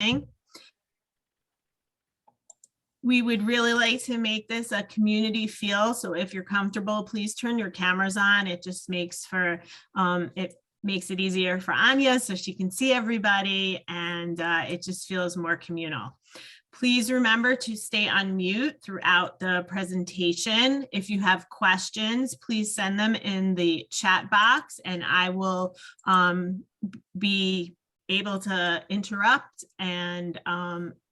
watching. We would really like to make this a community feel. So if you're comfortable, please turn your cameras on. It just makes for, it makes it easier for Anya so she can see everybody, and it just feels more communal. Please remember to stay on mute throughout the presentation. If you have questions, please send them in the chat box and I will be able to interrupt and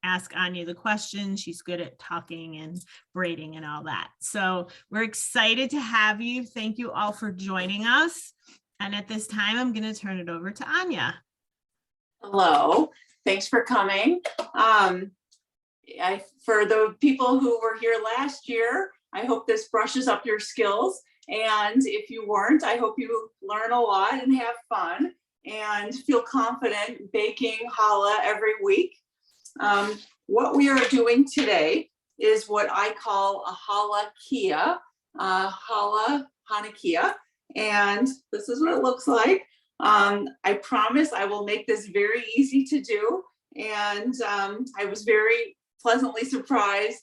ask Anya the question. She's good at talking and braiding and all that. So we're excited to have you. Thank you all for joining us. And at this time, I'm going to turn it over to Anya. Hello, thanks for coming. For the people who were here last year, I hope this brushes up your skills. And if you weren't, I hope you learn a lot and have fun and feel confident baking challah every week. What we are doing today is what I call a challah kia, challah Hanukkah, and this is what it looks like. I promise I will make this very easy to do, and I was very pleasantly surprised,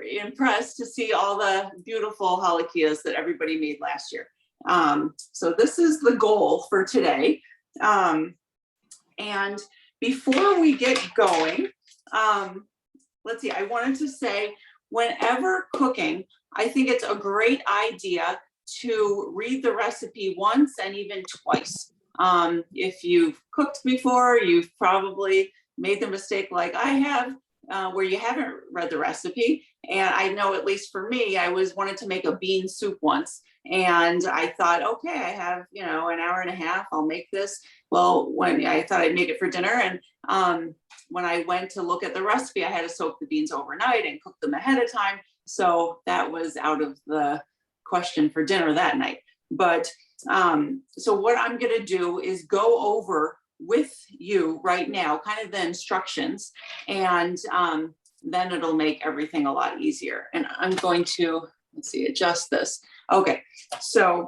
impressed to see all the beautiful halakias that everybody made last year. So this is the goal for today. And before we get going, let's see, I wanted to say, whenever cooking, I think it's a great idea to read the recipe once and even twice. If you've cooked before, you've probably made the mistake like I have, where you haven't read the recipe. And I know, at least for me, I wanted to make a bean soup once. And I thought, okay, I have, an hour and a half, I'll make this. Well, when I thought I'd make it for dinner, and when I went to look at the recipe, I had to soak the beans overnight and cook them ahead of time. So that was out of the question for dinner that night. But so what I'm going to do is go over with you right now, kind of the instructions, and then it'll make everything a lot easier. And I'm going to, let's see, adjust this. Okay, so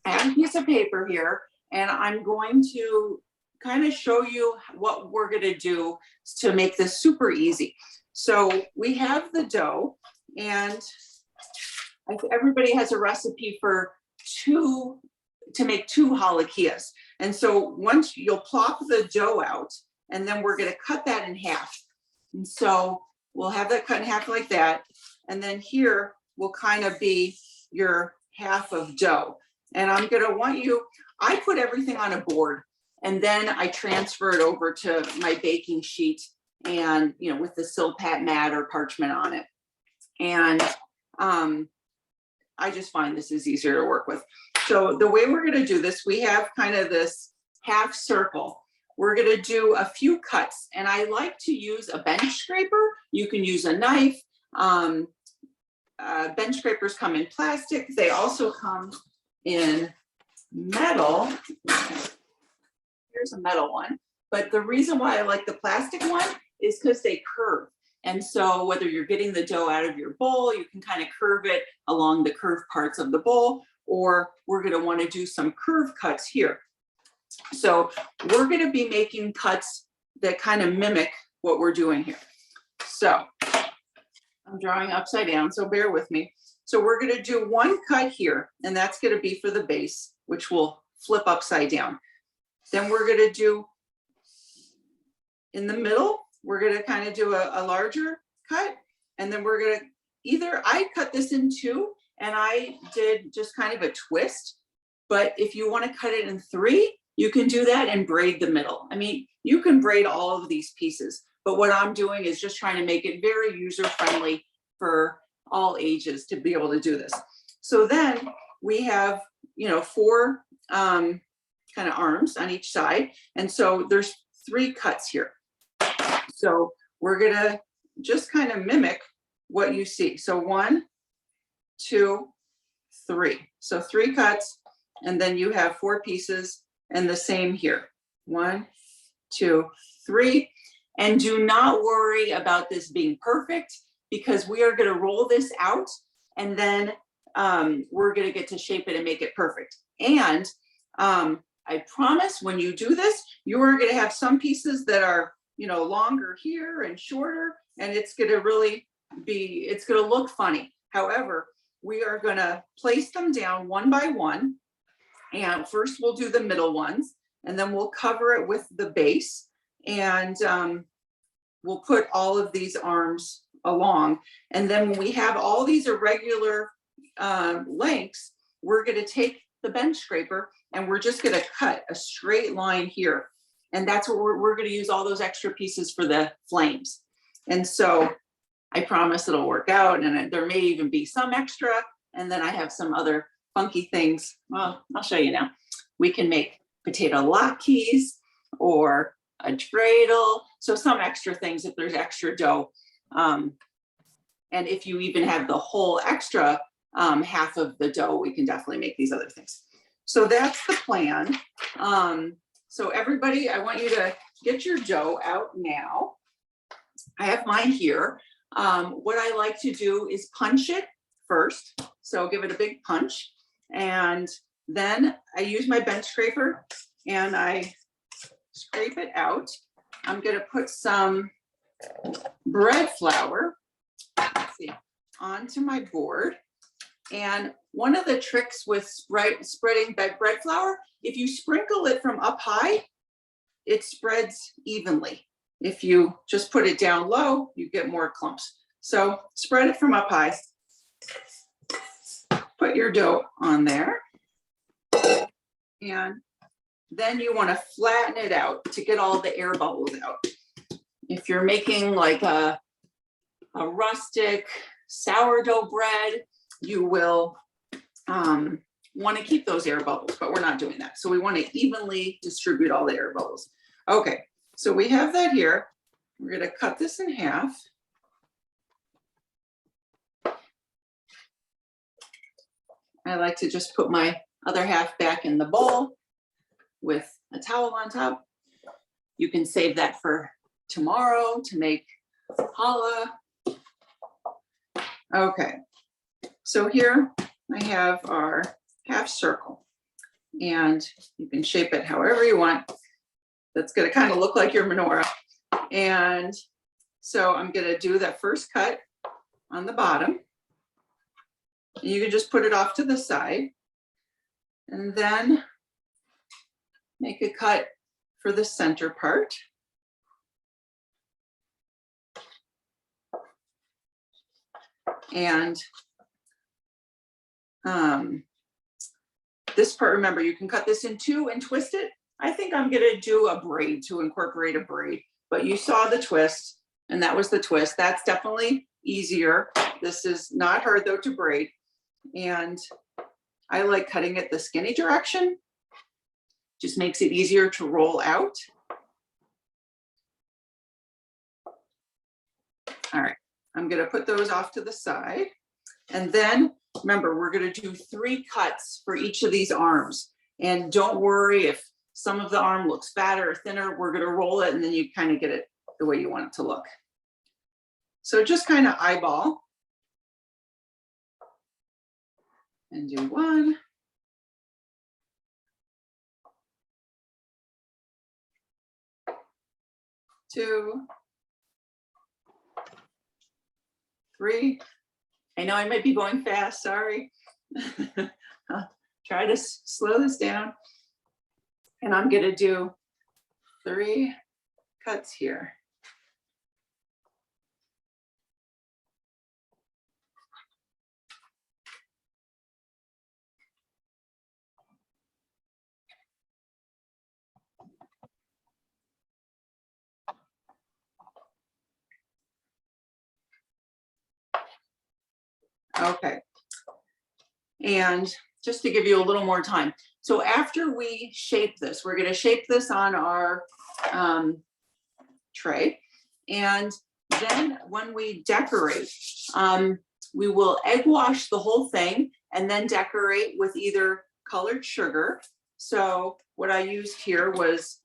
I have a piece of paper here, and I'm going to kind of show you what we're going to do to make this super easy. So we have the dough, and everybody has a recipe for to make 2 halakias. And so once you'll plop the dough out, and then we're going to cut that in half. And so we'll have that cut in half like that. And then here will kind of be your half of dough. And I'm going to want you, I put everything on a board, and then I transfer it over to my baking sheet, and, with the silpat mat or parchment on it. And I just find this is easier to work with. So the way we're going to do this, we have kind of this half circle. We're going to do a few cuts, and I like to use a bench scraper. You can use a knife. Bench scrapers come in plastic. They also come in metal. Here's a metal one. But the reason why I like the plastic one is because they curve. And so whether you're getting the dough out of your bowl, you can kind of curve it along the curved parts of the bowl, or we're going to want to do some curve cuts here. So we're going to be making cuts that kind of mimic what we're doing here. So I'm drawing upside down, so bear with me. So we're going to do one cut here, and that's going to be for the base, which will flip upside down. Then we're going to do in the middle, we're going to kind of do a larger cut, and then we're going to either, I cut this in 2 and I did just kind of a twist, but if you want to cut it in 3, you can do that and braid the middle. I mean, you can braid all of these pieces, but what I'm doing is just trying to make it very user-friendly for all ages to be able to do this. So then we have, 4 kind of arms on each side. And so there's 3 cuts here. So we're gonna just kind of mimic what you see. So 1, 2, 3. So 3 cuts, and then you have 4 pieces, and the same here. 1, 2, 3. And do not worry about this being perfect, because we are going to roll this out, and then we're going to get to shape it and make it perfect. And I promise when you do this, you are going to have some pieces that are you know, longer here and shorter, and it's gonna really be, it's gonna look funny. However, we are gonna place them down one by one. And first we'll do the middle ones, and then we'll cover it with the base, and we'll put all of these arms along. And then when we have all these irregular lengths, we're gonna take the bench scraper and we're just gonna cut a straight line here. And that's what we're gonna use all those extra pieces for the flames. And so I promise it'll work out, and there may even be some extra. And then I have some other funky things. Well, I'll show you now. We can make potato latkes or a dreidel. So some extra things if there's extra dough. And if you even have the whole extra half of the dough, we can definitely make these other things. So that's the plan. So everybody, I want you to get your dough out now. I have mine here. What I like to do is punch it first. So give it a big punch. And then I use my bench scraper and I scrape it out. I'm gonna put some bread flour, let's see, onto my board. And one of the tricks with spreading bread flour, if you sprinkle it from up high, it spreads evenly. If you just put it down low, you get more clumps. So spread it from up high. Put your dough on there. And then you want to flatten it out to get all the air bubbles out. If you're making like a rustic sourdough bread, you will want to keep those air bubbles, but we're not doing that. So we want to evenly distribute all the air bubbles. Okay, so we have that here. We're going to cut this in half. I like to just put my other half back in the bowl with a towel on top. You can save that for tomorrow to make challah. Okay, so here I have our half circle, and you can shape it however you want. That's gonna kind of look like your menorah. And so I'm gonna do that first cut on the bottom. You can just put it off to the side and then make a cut for the center part. And this part, remember, you can cut this in two and twist it. I think I'm gonna do a braid to incorporate a braid, but you saw the twist and that was the twist. That's definitely easier. This is not hard though to braid. And I like cutting it the skinny direction. Just makes it easier to roll out. All right, I'm gonna put those off to the side. And then remember, we're gonna do 3 cuts for each of these arms. And don't worry if some of the arm looks fatter or thinner, we're gonna roll it and then you kind of get it the way you want it to look. So just kind of eyeball. And do 1. 2. 3. I know I might be going fast, sorry. I'll try to slow this down. And I'm gonna do 3 cuts here. Okay, and just to give you a little more time. So after we shape this, we're gonna shape this on our tray. And then when we decorate, we will egg wash the whole thing and then decorate with either colored sugar. So what I used here was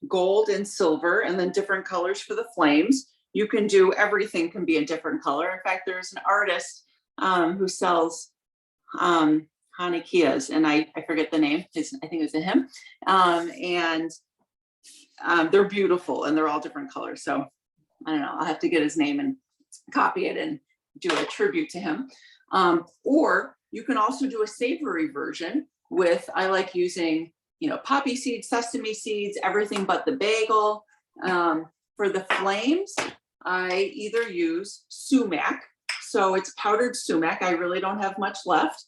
gold and silver and then different colors for the flames. You can do, everything can be a different color. In fact, there's an artist who sells Hanukkahs, and I forget the name, I think it was him. And they're beautiful and they're all different colors. So I don't know, I'll have to get his name and copy it and do a tribute to him. Or you can also do a savory version with, I like using, you know, poppy seeds, sesame seeds, everything but the bagel. For the flames, I either use sumac. So it's powdered sumac. I really don't have much left.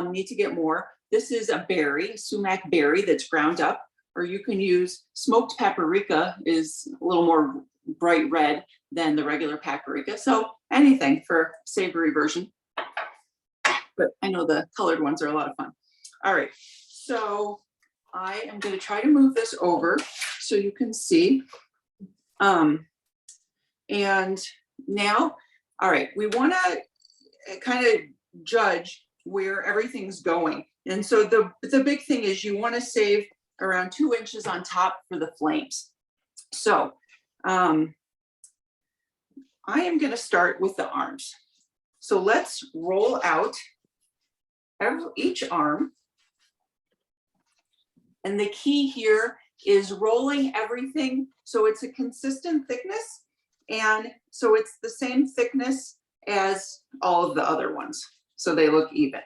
Need to get more. This is a berry, sumac berry that's ground up, or you can use smoked paprika, is a little more bright red than the regular paprika. So anything for savory version. But I know the colored ones are a lot of fun. All right, so I am going to try to move this over so you can see. And now, all right, we want to kind of judge where everything's going. And so the big thing is you want to save around 2 inches on top for the flames. So I am going to start with the arms. So let's roll out each arm. And the key here is rolling everything so it's a consistent thickness. And so it's the same thickness as all of the other ones, so they look even.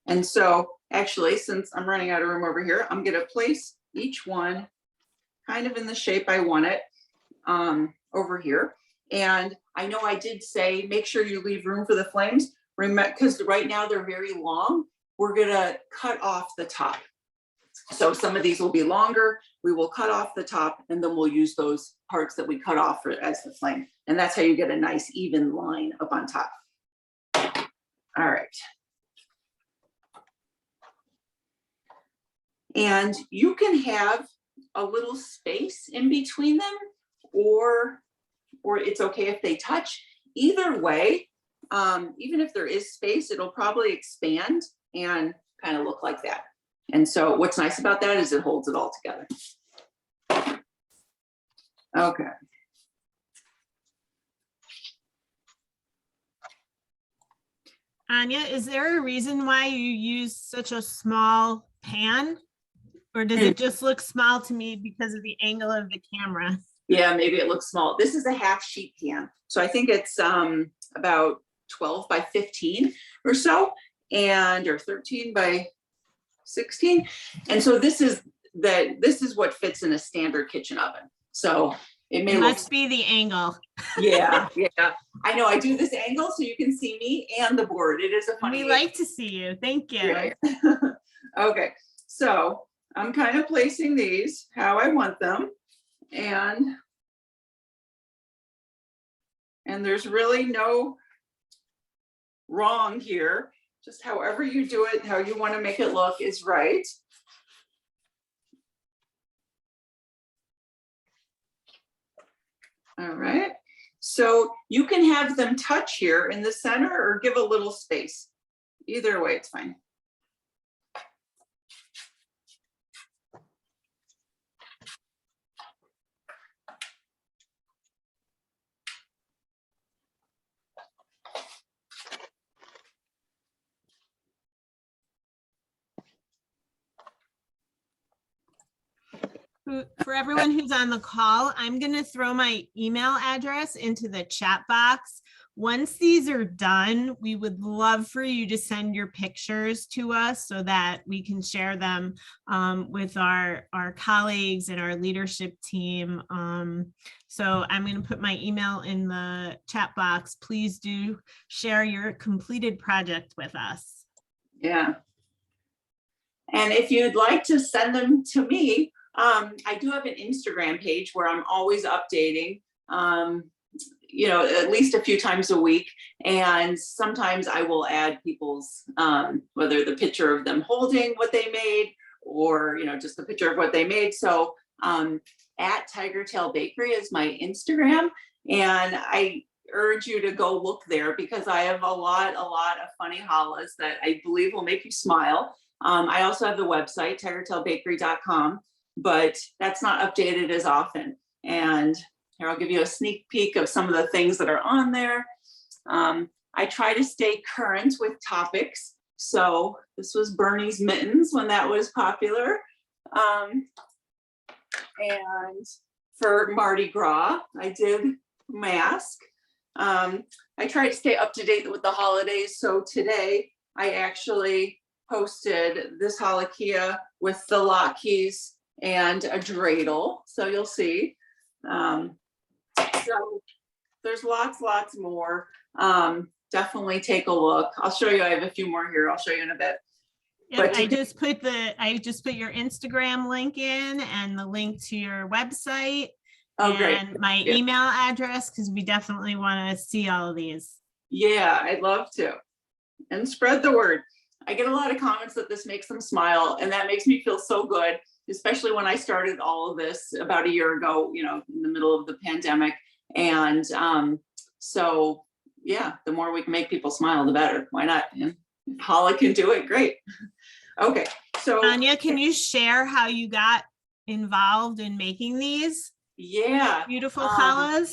And so actually, since I'm running out of room over here, I'm gonna place each one kind of in the shape I want it over here. And I know I did say, make sure you leave room for the flames, because right now they're very long. We're gonna cut off the top. So some of these will be longer. We will cut off the top and then we'll use those parts that we cut off as the flame. And that's how you get a nice even line up on top. All right. And you can have a little space in between them, or it's okay if they touch. Either way, even if there is space, it'll probably expand and kind of look like that. And so what's nice about that is it holds it all together. Okay. Anya, is there a reason why you use such a small pan? Or does it just look small to me because of the angle of the camera? Yeah, maybe it looks small. This is a half sheet pan. So I think it's about 12 by 15 or so, or 13 by 16. And so this is what fits in a standard kitchen oven. So it must be the angle. Yeah. I know, I do this angle so you can see me and the board. It is a funny. We like to see you. Thank you. Yeah. Okay, so I'm kind of placing these how I want them, and there's really no wrong here. Just however you do it, how you want to make it look is right. All right, so you can have them touch here in the center or give a little space. Either way, it's fine. For everyone who's on the call, I'm going to throw my email address into the chat box. Once these are done, we would love for you to send your pictures to us so that we can share them with our colleagues and our leadership team. So I'm going to put my email in the chat box. Please do share your completed project with us. Yeah. And if you'd like to send them to me, I do have an Instagram page where I'm always updating, you know, at least a few times a week. And sometimes I will add people's, whether the picture of them holding what they made or, you know, just the picture of what they made. So at Tiger Tail Bakery is my Instagram. And I urge you to go look there because I have a lot of funny challahs that I believe will make you smile. I also have the website, tigertailbakery.com. but that's not updated as often. And here, I'll give you a sneak peek of some of the things that are on there. I try to stay current with topics. So this was Bernie's mittens when that was popular. And for Mardi Gras, I did mask. I try to stay up to date with the holidays. So today I actually posted this halakia with the latkes and a dreidel. So you'll see. So there's lots more. Definitely take a look. I'll show you. I have a few more here. I'll show you in a bit. Yep, But I just put your Instagram link in and the link to your website Oh, great. and my email address, because we definitely want to see all of these. Yeah, I'd love to. And spread the word. I get a lot of comments that this makes them smile, and that makes me feel so good, especially when I started all of this about a year ago, you know, in the middle of the pandemic. And so yeah, the more we can make people smile, the better. Why not? And if Challah can do it, great. Okay, so Anya, can you share how you got involved in making these yeah, beautiful challahs?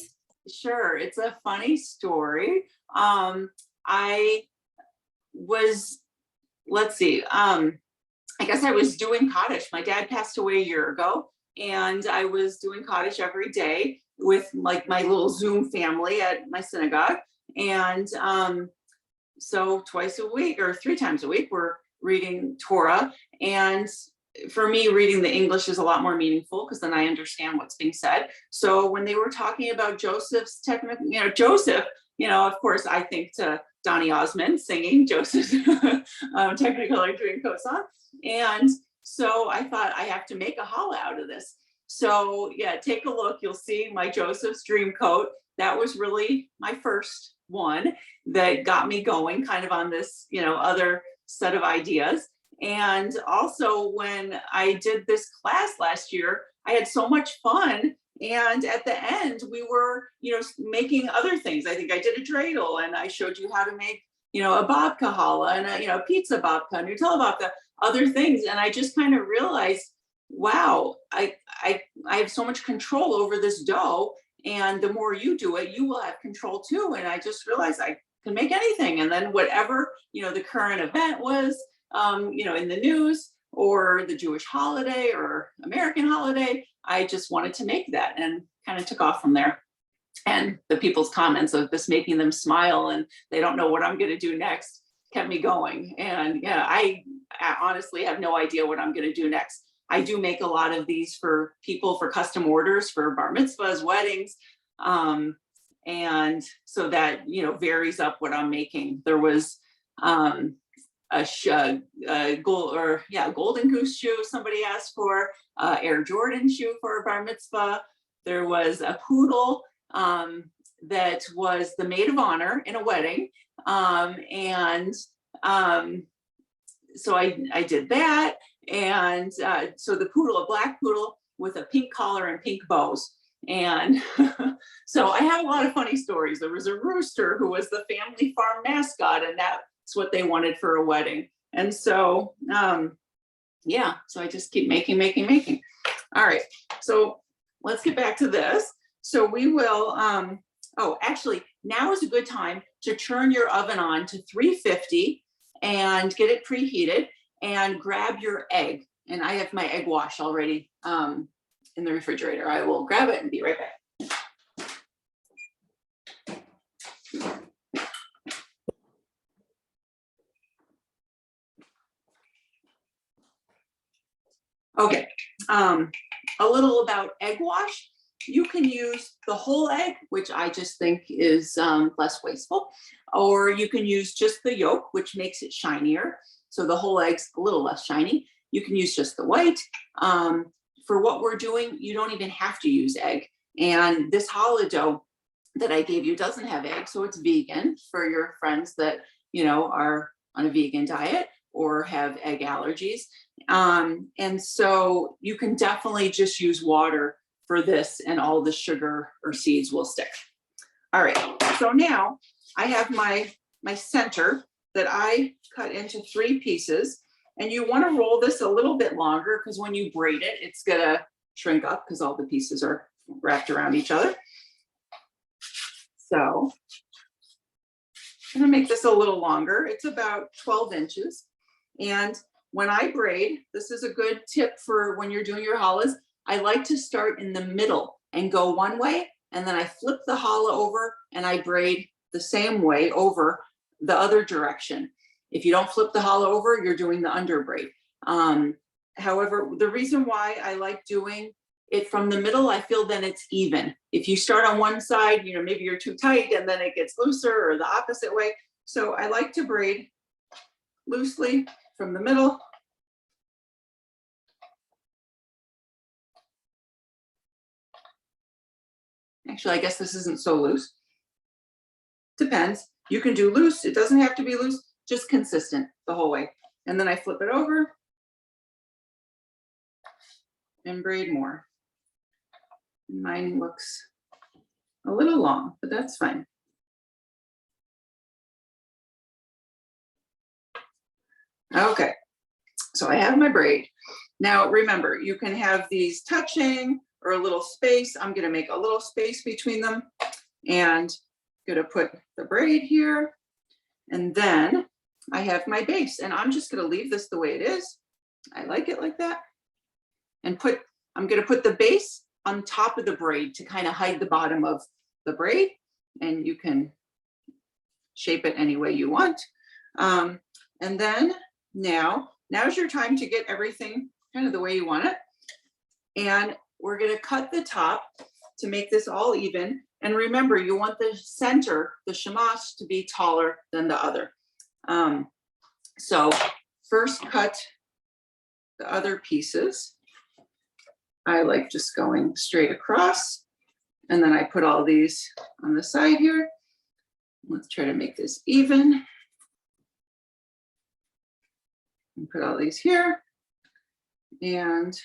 sure. It's a funny story. I was, let's see, I guess I was doing Kaddish. My dad passed away a year ago, and I was doing Kaddish every day with like my little Zoom family at my synagogue. And so twice a week or 3 times a week, we're reading Torah. And for me, reading the English is a lot more meaningful because then I understand what's being said. So when they were talking about Joseph's technical, you know, Joseph, you know, of course, I think to Donny Osmond singing Joseph's Technicolor Dreamcoat song. And so I thought I have to make a challah out of this. So yeah, take a look. You'll see my Joseph's Dreamcoat. That was really my first one that got me going kind of on this, you know, other set of ideas. And also when I did this class last year, I had so much fun. And at the end, we were, you know, making other things. I think I did a dreidel, and I showed you how to make, you know, a babka challah and a, you know, pizza babka, Nutella babka, other things. And I just kind of realized, wow, I have so much control over this dough. And the more you do it, you will have control too. And I just realized I can make anything. And then whatever, you know, the current event was, you know, in the news or the Jewish holiday or American holiday, I just wanted to make that and kind of took off from there. And the people's comments of this making them smile and they don't know what I'm going to do next kept me going. And yeah, I honestly have no idea what I'm going to do next. I do make a lot of these for people for custom orders for bar mitzvahs, weddings. And so that, you know, varies up what I'm making. There was a golden goose shoe somebody asked for, Air Jordan shoe for a bar mitzvah. There was a poodle that was the maid of honor in a wedding. So I did that. And so the poodle, a black poodle with a pink collar and pink bows. And so I have a lot of funny stories. There was a rooster who was the family farm mascot, and that's what they wanted for a wedding. And so, yeah, so I just keep making. All right, so let's get back to this. So we will, oh, actually, now is a good time to turn your oven on to 350 and get it preheated and grab your egg. And I have my egg wash already in the refrigerator. I will grab it and be right back. Okay, a little about egg wash. You can use the whole egg, which I just think is less wasteful, or you can use just the yolk, which makes it shinier. So the whole egg's a little less shiny. You can use just the white. For what we're doing, you don't even have to use egg. And this challah dough that I gave you doesn't have egg, so it's vegan for your friends that, you know, are on a vegan diet or have egg allergies. And so you can definitely just use water for this and all the sugar or seeds will stick. All right, so now I have my center that I cut into 3 pieces. And you want to roll this a little bit longer because when you braid it, it's gonna shrink up because all the pieces are wrapped around each other. So I'm gonna make this a little longer. It's about 12 inches. And when I braid, this is a good tip for when you're doing your challahs. I like to start in the middle and go one way, and then I flip the challah over and I braid the same way over the other direction. If you don't flip the challah over, you're doing the under braid. However, the reason why I like doing it from the middle, I feel then it's even. If you start on one side, you know, maybe you're too tight and then it gets looser, or the opposite way. So I like to braid loosely from the middle. Actually, I guess this isn't so loose. Depends. You can do loose. It doesn't have to be loose, just consistent the whole way. And then I flip it over and braid more. Mine looks a little long, but that's fine. Okay, so I have my braid. Now remember, you can have these touching or a little space. I'm gonna make a little space between them and gonna put the braid here. And then I have my base, and I'm just gonna leave this the way it is. I like it like that. And I'm gonna put the base on top of the braid to kind of hide the bottom of the braid, and you can shape it any way you want. And then now's your time to get everything kind of the way you want it. And we're gonna cut the top to make this all even. And remember, you want the center, the shamash, to be taller than the other. So first cut the other pieces. I like just going straight across, and then I put all these on the side here. Let's try to make this even. And put all these here. And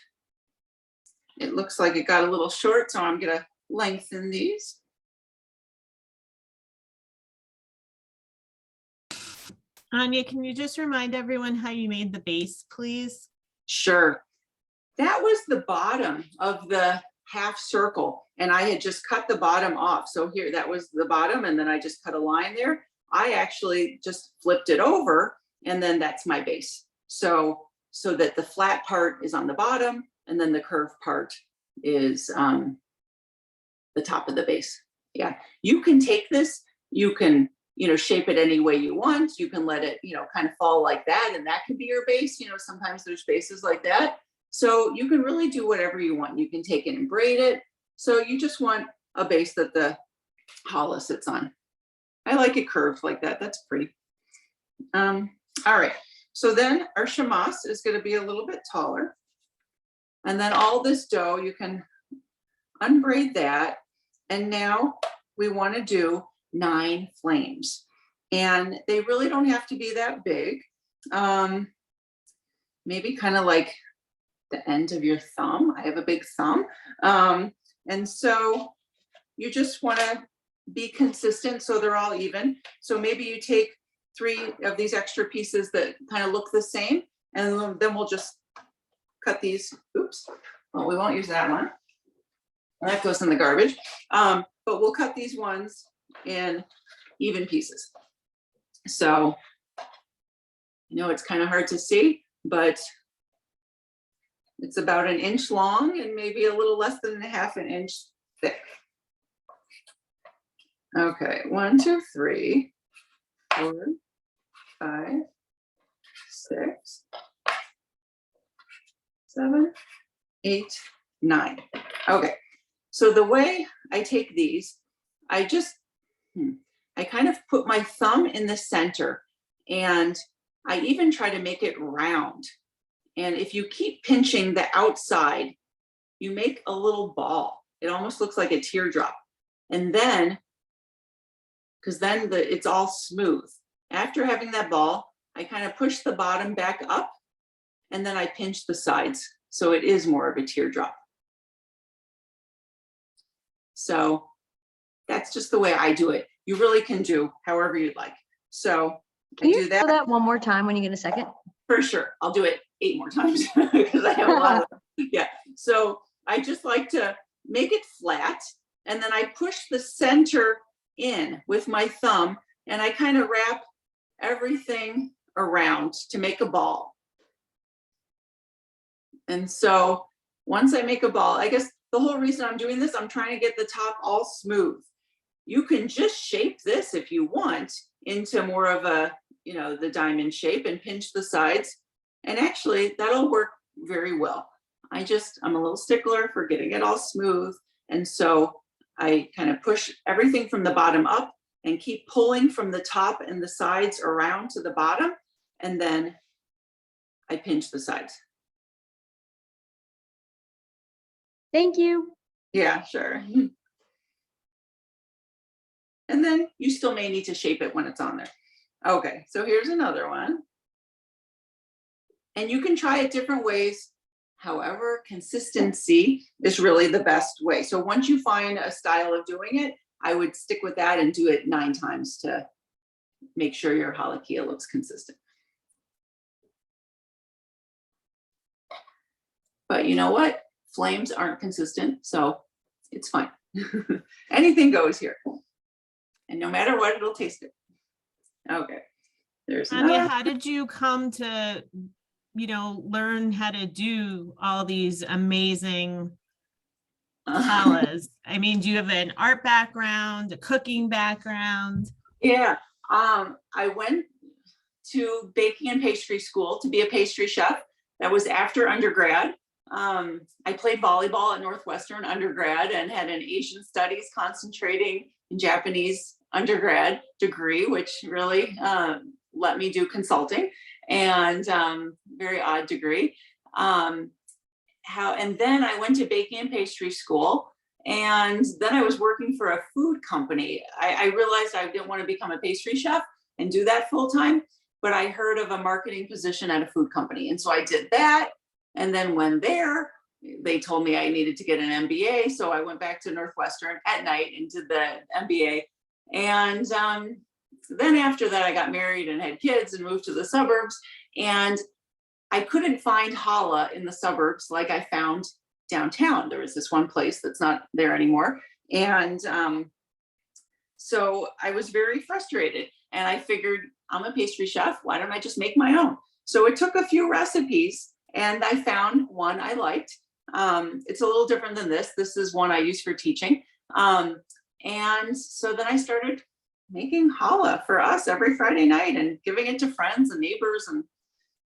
it looks like it got a little short, so I'm gonna lengthen these. Anya, can you just remind everyone how you made the base, please? Sure. That was the bottom of the half circle, and I had just cut the bottom off. So here, that was the bottom, and then I just cut a line there. I actually just flipped it over, and then that's my base. So that the flat part is on the bottom, and then the curved part is the top of the base. Yeah, you can take this, you can, you know, shape it any way you want. You can let it, you know, kind of fall like that, and that could be your base. You know, sometimes there's bases like that. So you can really do whatever you want. You can take it and braid it. So you just want a base that the challah sits on. I like it curved like that. That's pretty. All right. So then our shamash is going to be a little bit taller. And then all this dough, you can unbraid that. And now we want to do 9 flames. And they really don't have to be that big. Maybe kind of like the end of your thumb. I have a big thumb. And so you just want to be consistent so they're all even. So maybe you take 3 of these extra pieces that kind of look the same, and then we'll just cut these. Oops, well, we won't use that one. That goes in the garbage. But we'll cut these ones in even pieces. So, you know, it's kind of hard to see, but it's about 1 inch long and maybe a little less than 1/2 inch thick. Okay, 1, 2, 3, 4, 5, 6, 7, 8, 9. Okay, so the way I take these, I kind of put my thumb in the center, and I even try to make it round. And if you keep pinching the outside, you make a little ball. It almost looks like a teardrop. And then, because then it's all smooth. After having that ball, I kind of push the bottom back up, and then I pinch the sides. So it is more of a teardrop. So that's just the way I do it. You really can do however you'd like. So Can I you do that. do that one more time when you get a second? For sure. I'll do it 8 more times because I have a lot of them. Yeah. So I just like to make it flat, and then I push the center in with my thumb, and I kind of wrap everything around to make a ball. And so once I make a ball, I guess the whole reason I'm doing this, I'm trying to get the top all smooth. You can just shape this if you want into more of a, you know, the diamond shape and pinch the sides. And actually that'll work very well. I'm a little stickler for getting it all smooth. And so I kind of push everything from the bottom up and keep pulling from the top and the sides around to the bottom. And then I pinch the sides. Thank you. Yeah, sure. And then you still may need to shape it when it's on there. Okay, so here's another one. And you can try it different ways. However, consistency is really the best way. So once you find a style of doing it, I would stick with that and do it 9 times to make sure your halakia looks consistent. But you know what? Flames aren't consistent, so it's fine. Anything goes here. And no matter what, it'll taste good. Okay, there's Anya, another. how did you come to, you know, learn how to do all these amazing challahs? I mean, do you have an art background, a cooking background? Yeah, I went to baking and pastry school to be a pastry chef. That was after undergrad. I played volleyball at Northwestern undergrad and had an Asian studies concentrating in Japanese undergrad degree, which really let me do consulting, and very odd degree. And then I went to baking and pastry school, and then I was working for a food company. I realized I didn't want to become a pastry chef and do that full time, but I heard of a marketing position at a food company. And so I did that. And then when there, they told me I needed to get an MBA. So I went back to Northwestern at night and did the MBA. And then after that, I got married and had kids and moved to the suburbs. And I couldn't find challah in the suburbs like I found downtown. There was this one place that's not there anymore. And so I was very frustrated. And I figured, I'm a pastry chef. Why don't I just make my own? So it took a few recipes and I found one I liked. It's a little different than this. This is one I use for teaching. And so then I started making challah for us every Friday night and giving it to friends and neighbors, and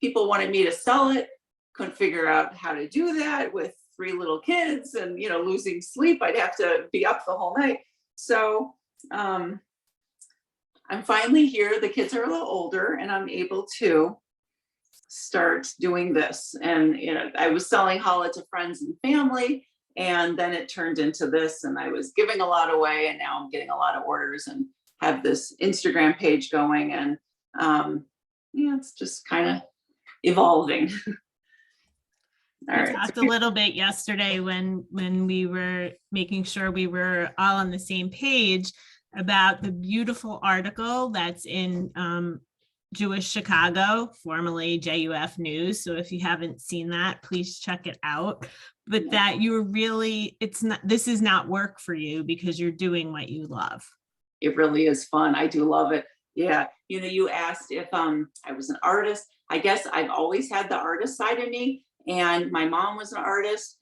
people wanted me to sell it. Couldn't figure out how to do that with 3 little kids and, you know, losing sleep. I'd have to be up the whole night. So I'm finally here. The kids are a little older and I'm able to start doing this. And, you know, I was selling challah to friends and family, and then it turned into this, and I was giving a lot away, and now I'm getting a lot of orders and have this Instagram page going, and yeah, it's just kind of evolving. All We right. talked a little bit yesterday when we were making sure we were all on the same page about the beautiful article that's in Jewish Chicago, formerly JUF News. So if you haven't seen that, please check it out. But that you're really, this is not work for you because you're doing what you love. It really is fun. I do love it. Yeah. You know, you asked if I was an artist. I guess I've always had the artist side of me. And my mom was an artist.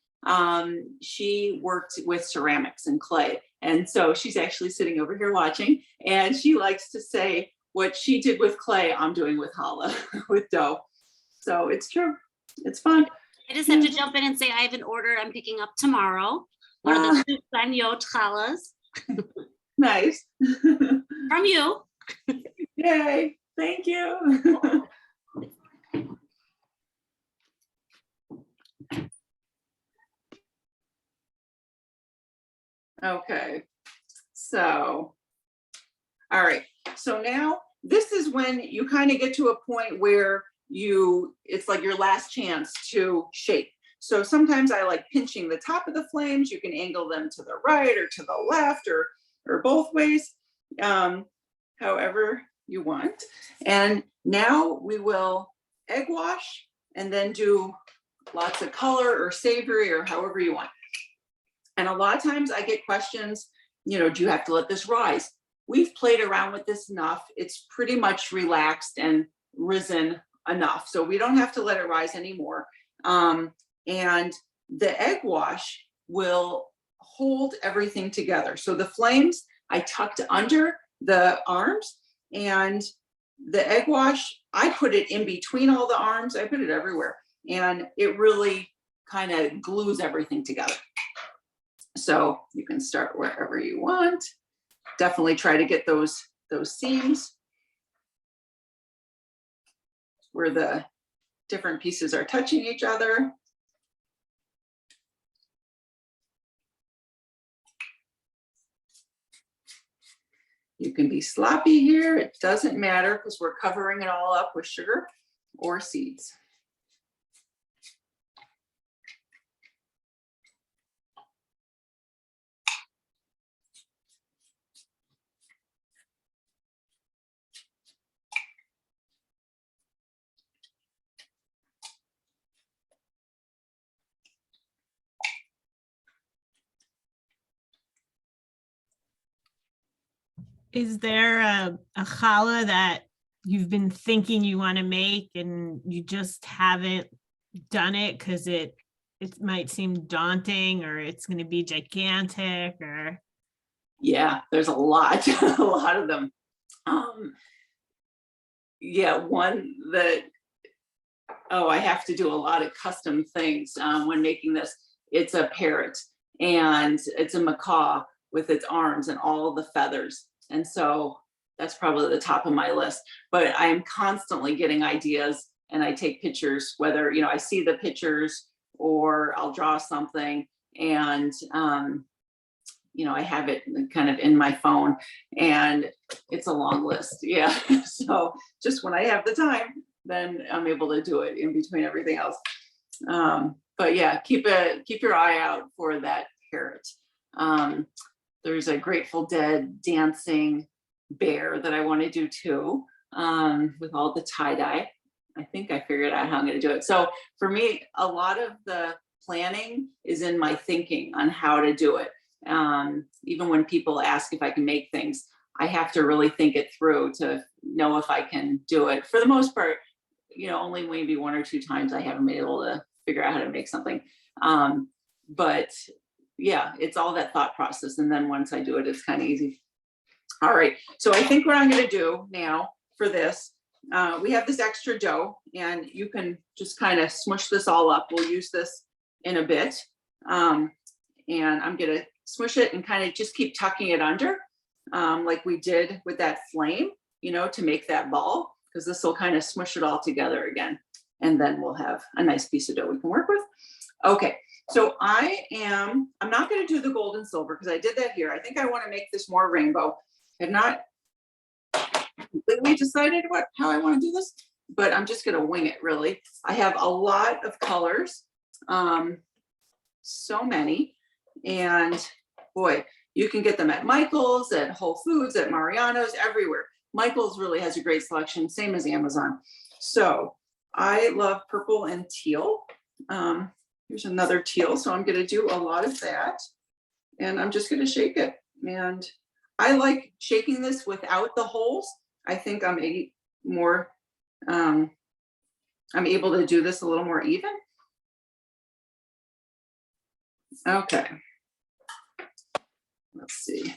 She worked with ceramics and clay. And so she's actually sitting over here watching. And she likes to say, what she did with clay, I'm doing with challah, with dough. So it's true. It's fun. I just have to jump in and say I have an order I'm picking up tomorrow. One of the Vuitton challahs. Nice. From you. Yay. Thank you. Okay. So, all right. So now this is when you kind of get to a point where it's like your last chance to shape. So sometimes I like pinching the top of the flames. You can angle them to the right or to the left or both ways, however you want. And now we will egg wash and then do lots of color or savory or however you want. And a lot of times I get questions, you know, do you have to let this rise? We've played around with this enough. It's pretty much relaxed and risen enough. So we don't have to let it rise anymore. And the egg wash will hold everything together. So the flames I tucked under the arms, and the egg wash, I put it in between all the arms. I put it everywhere, and it really kind of glues everything together. So you can start wherever you want. Definitely try to get those seams where the different pieces are touching each other. You can be sloppy here. It doesn't matter because we're covering it all up with sugar or seeds. Is there a challah that you've been thinking you want to make and you just haven't done it because it might seem daunting, or it's going to be gigantic, or? Yeah, there's a lot, a lot of them. Yeah, one that, I have to do a lot of custom things when making this. It's a parrot, and it's a macaw with its arms and all the feathers. And so that's probably the top of my list, but I'm constantly getting ideas, and I take pictures, whether, I see the pictures or I'll draw something, and, I have it kind of in my phone, and it's a long list. Yeah. So just when I have the time, then I'm able to do it in between everything else. But yeah, keep your eye out for that parrot. There's a Grateful Dead dancing bear that I want to do too, with all the tie-dye. I think I figured out how I'm going to do it. So for me, a lot of the planning is in my thinking on how to do it. Even when people ask if I can make things, I have to really think it through to know if I can do it. For the most part, only maybe one or two times I haven't been able to figure out how to make something. But yeah, it's all that thought process. And then once I do it, it's kind of easy. All right. So I think what I'm going to do now for this, we have this extra dough, and you can just kind of smush this all up. We'll use this in a bit. And I'm going to smush it and kind of just keep tucking it under, like we did with that flame, to make that ball, because this will kind of smush it all together again. And then we'll have a nice piece of dough we can work with. Okay. So I'm not going to do the gold and silver because I did that here. I think I want to make this more rainbow. I've not completely decided how I want to do this, but I'm just going to wing it really. I have a lot of colors, so many, and boy, you can get them at Michael's, at Whole Foods, at Mariano's, everywhere. Michael's really has a great selection, same as Amazon. So I love purple and teal. Here's another teal. So I'm going to do a lot of that, and I'm just going to shake it. And I like shaking this without the holes. I think I'm able to do this a little more even. Okay. Let's see.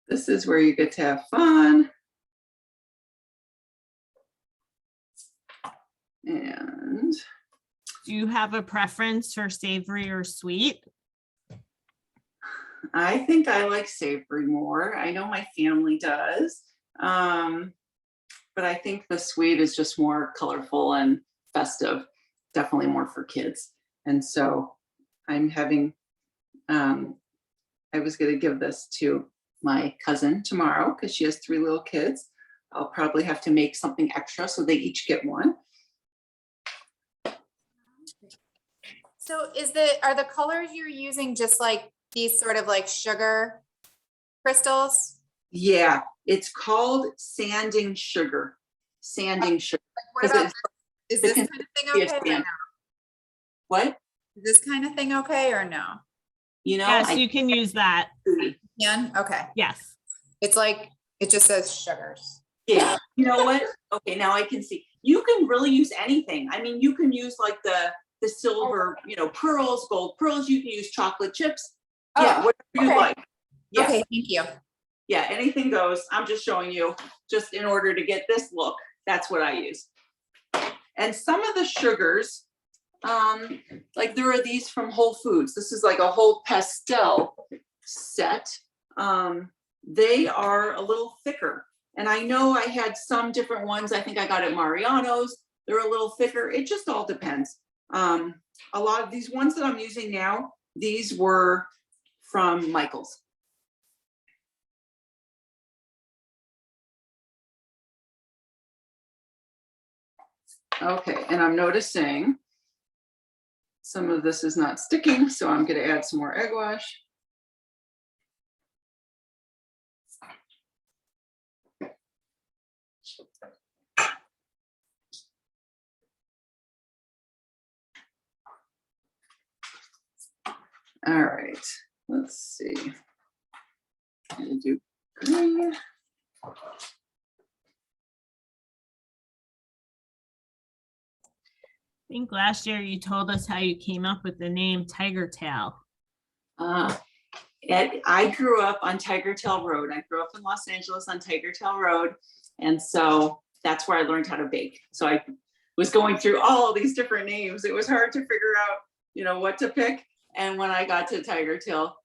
This is where you get to have fun. And Do you have a preference for savory or sweet? I think I like savory more. I know my family does. But I think the sweet is just more colorful and festive, definitely more for kids. And so I'm having, I was going to give this to my cousin tomorrow because she has 3 little kids. I'll probably have to make something extra so they each get one. So are the colors you're using just like these sort of like sugar crystals? Yeah, it's called sanding sugar. Sanding sugar. Like what about is this kind of thing okay or no? What? Is this kind of thing okay or no? Yes, you can use that. Yeah. Okay. Yes. It's like it just says sugars. Yeah. You know what? Okay, now I can see. you can really use anything. I mean, you can use like the silver, you know, pearls, gold pearls. You can use chocolate chips. Yeah, Oh, whatever you okay. like. Yeah. Okay, thank you. Yeah, anything goes. I'm just showing you, just in order to get this look, that's what I use. And some of the sugars, like there are these from Whole Foods. This is like a whole pastel set. They are a little thicker. And I know I had some different ones. I think I got at Mariano's. They're a little thicker. It just all depends. A lot of these ones that I'm using now, these were from Michael's. Okay, and I'm noticing some of this is not sticking, so I'm going to add some more egg wash. All right, let's see. I'm going to do green. I think last year you told us how you came up with the name Tiger Tail. I grew up on Tiger Tail Road. I grew up in Los Angeles on Tiger Tail Road. And so that's where I learned how to bake. So I was going through all these different names. It was hard to figure out, you know, what to pick. And when I got to Tiger Tail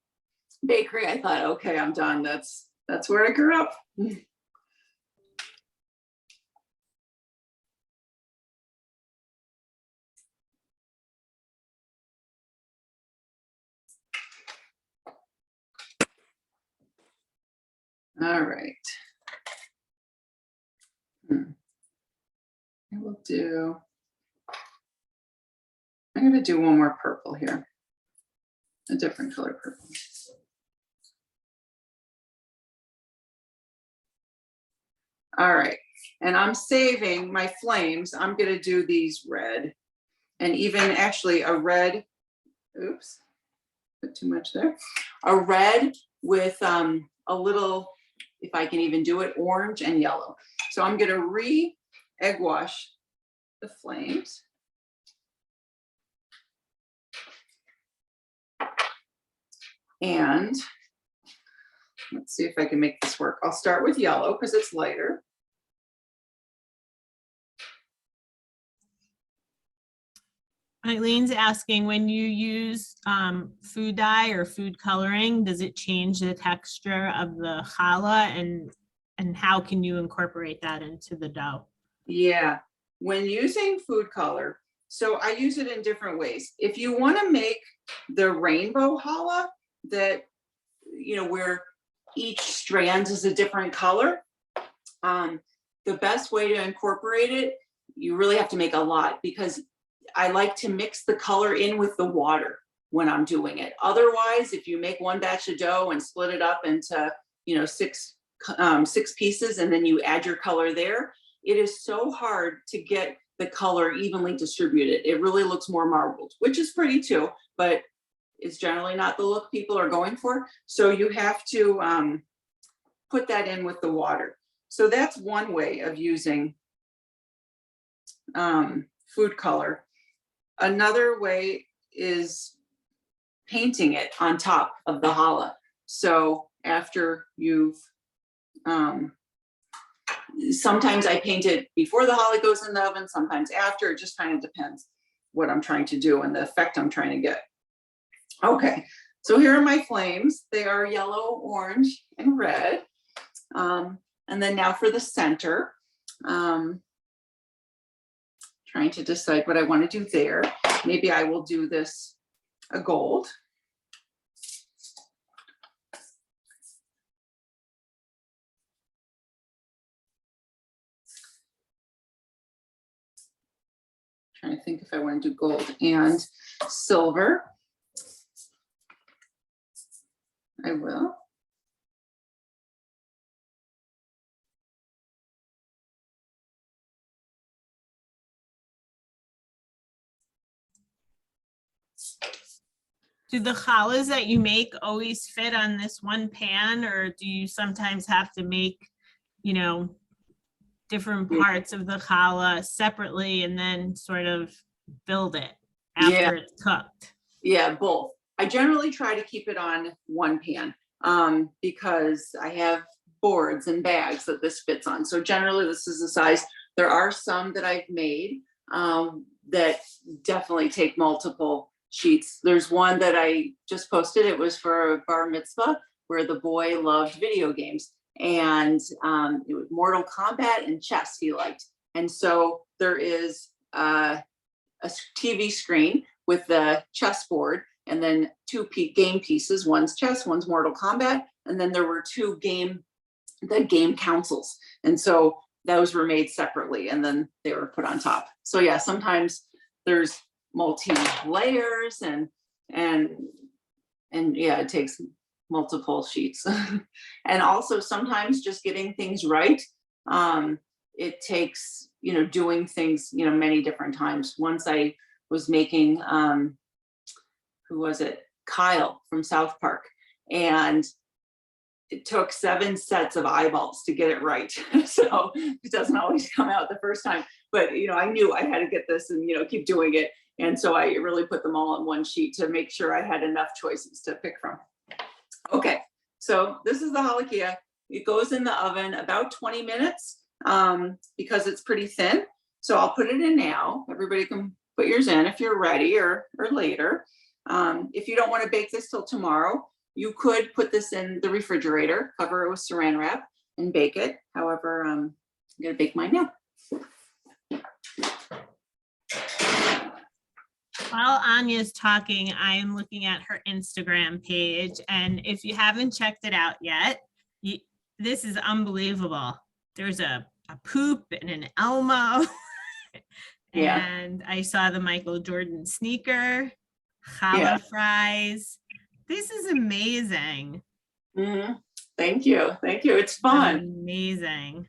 Bakery, I thought, okay, I'm done. That's where I grew up. All right. I will do, I'm going to do one more purple here, a different color purple. All right, and I'm saving my flames. I'm going to do these red, and even actually a red, oops, put too much there, a red with a little, if I can even do it, orange and yellow. So I'm going to egg wash the flames. And let's see if I can make this work. I'll start with yellow because it's lighter. Eileen's asking, when you use food dye or food coloring, does it change the texture of the challah, and how can you incorporate that into the dough? Yeah, when using food color, so I use it in different ways. If you want to make the rainbow challah that, you know, where each strand is a different color, the best way to incorporate it, you really have to make a lot, because I like to mix the color in with the water when I'm doing it. Otherwise, if you make one batch of dough and split it up into, you know, six pieces, and then you add your color there, it is so hard to get the color evenly distributed. It really looks more marbled, which is pretty too, but it's generally not the look people are going for. So you have to put that in with the water. So that's one way of using food color. Another way is painting it on top of the challah. So after you've, sometimes I paint it before the challah goes in the oven, sometimes after. It just kind of depends what I'm trying to do and the effect I'm trying to get. Okay, so here are my flames. They are yellow, orange, and red. And then now for the center. Trying to decide what I want to do there. Maybe I will do this a gold. Trying to think if I want to do gold and silver. I will. Do the challahs that you make always fit on this one pan, or do you sometimes have to make, you know, different Yeah. parts of the challah separately and then sort of build it Yeah. after it's cooked? Yeah, both. I generally try to keep it on one pan because I have boards and bags that this fits on. So generally this is the size. There are some that I've made that definitely take multiple sheets. There's one that I just posted. It was for a bar mitzvah where the boy loved video games, and it was Mortal Kombat and chess he liked. And so there is a TV screen with the chessboard and then two game pieces. One's chess, one's Mortal Kombat. And then there were two game consoles. And so those were made separately and then they were put on top. So yeah, sometimes there's multi layers and yeah, it takes multiple sheets. And also sometimes just getting things right. It takes, doing things, many different times. Once I was making, who was it? Kyle from South Park. And it took 7 sets of eyeballs to get it right. So it doesn't always come out the first time, but I knew I had to get this and, keep doing it. And so I really put them all on one sheet to make sure I had enough choices to pick from. Okay, so this is the halakia. It goes in the oven about 20 minutes because it's pretty thin. So I'll put it in now. Everybody can put yours in if you're ready or later. If you don't want to bake this till tomorrow, you could put this in the refrigerator, cover it with saran wrap and bake it. However, I'm gonna bake mine now. While Anya's talking, I'm looking at her Instagram page, and if you haven't checked it out yet, this is unbelievable. There's a poop and an Elmo. Yeah. And I saw the Michael Jordan sneaker, challah fries. This is amazing. Mm-hmm. Thank you. It's fun. Amazing.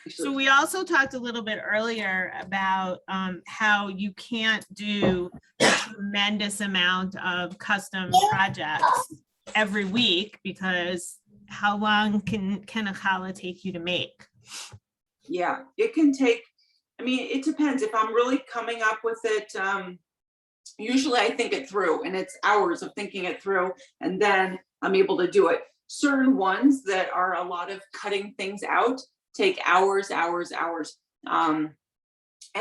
So we also talked a little bit earlier about how you can't do a tremendous amount of custom projects every week because how long can a challah take you to make? Yeah, it can take, it depends. If I'm really coming up with it, usually I think it through and it's hours of thinking it through and then I'm able to do it. Certain ones that are a lot of cutting things out take hours. And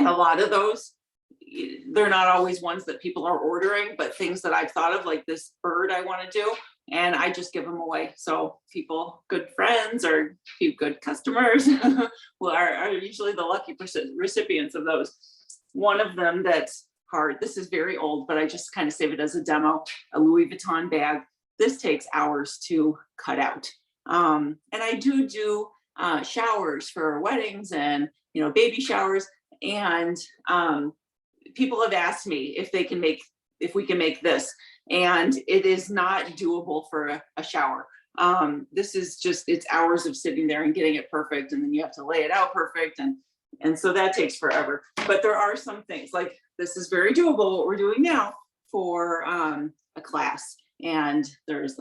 a lot of those, they're not always ones that people are ordering, but things that I've thought of, like this bird I want to do, and I just give them away. So people, good friends or few good customers are usually the lucky recipients of those. One of them that's hard, this is very old, but I just kind of save it as a demo, a Louis Vuitton bag. This takes hours to cut out. And I do showers for weddings and baby showers, and people have asked me if we can make this, and it is not doable for a shower. This is just, it's hours of sitting there and getting it perfect, and then you have to lay it out perfect, and so that takes forever. But there are some things like this is very doable, what we're doing now for a class, and there's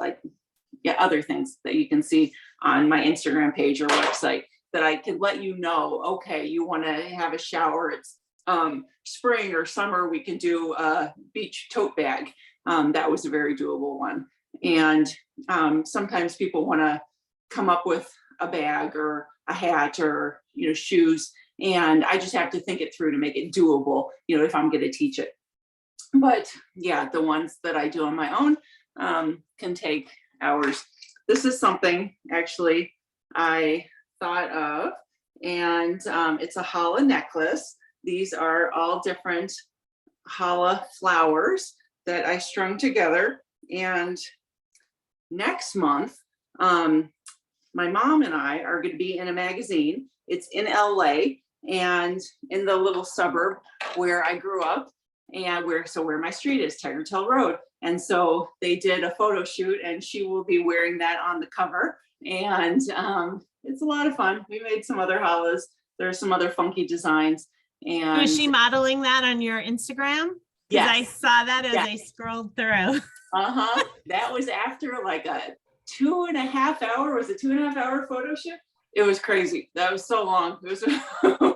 other things that you can see on my Instagram page or website that I can let you know, okay, you want to have a shower, it's spring or summer, we can do a beach tote bag. That was a very doable one. And sometimes people want to come up with a bag or a hat or shoes, and I just have to think it through to make it doable, if I'm going to teach it. But yeah, the ones that I do on my own can take hours. This is something actually I thought of, and it's a challah necklace. These are all different challah flowers that I strung together. And next month, my mom and I are going to be in a magazine. It's in LA and in the little suburb where I grew up and where my street is, Tigertail Road. And so they did a photo shoot and she will be wearing that on the cover. And it's a lot of fun. We made some other challahs. There are some other funky designs. And was she modeling that on your Instagram? Yes. I saw that as I scrolled through. That was after like a 2.5 hour, was a 2.5 hour photo shoot. it was crazy. That was so long. It was,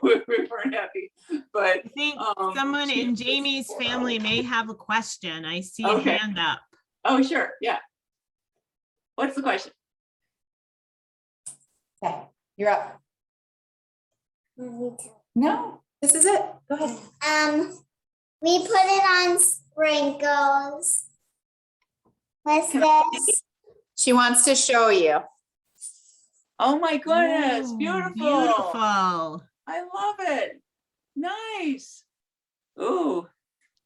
we weren't happy, but I think um, someone in Jamie's family may have a question. I see a Okay. hand up. oh, sure, yeah. What's the question? Okay, you're up. No, this is it. Go ahead. We put it on sprinkles. What's this? She wants to show you. Oh my goodness, Ooh, beautiful. Beautiful. I love it. Nice. Ooh,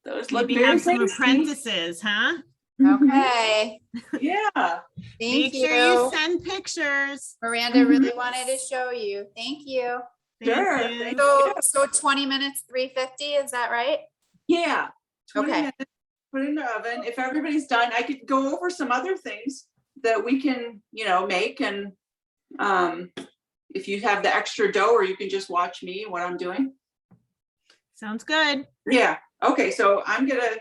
those look Maybe very have some tasty. apprentices, huh? Mhm. Okay, Yeah. thank Make you. sure you send pictures. Miranda really wanted to show you. Thank you. Thank Sure, you. thank So 20 minutes, 350, is that right? Yeah. 20 Okay. minutes, put it in the oven. If everybody's done, I could go over some other things that we can, make, and if you have the extra dough, or you can just watch me what I'm doing. Sounds good. Yeah. Okay, so I'm gonna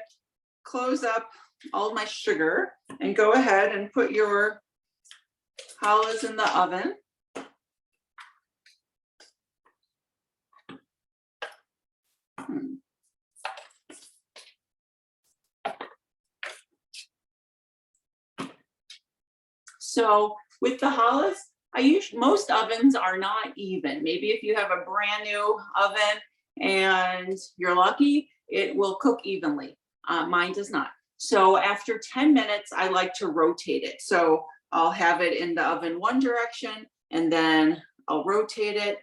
close up all my sugar and go ahead and put your challahs in the oven. So with the challahs, most ovens are not even. Maybe if you have a brand new oven and you're lucky, it will cook evenly. Mine does not. So after 10 minutes, I like to rotate it. So I'll have it in the oven one direction, and then I'll rotate it.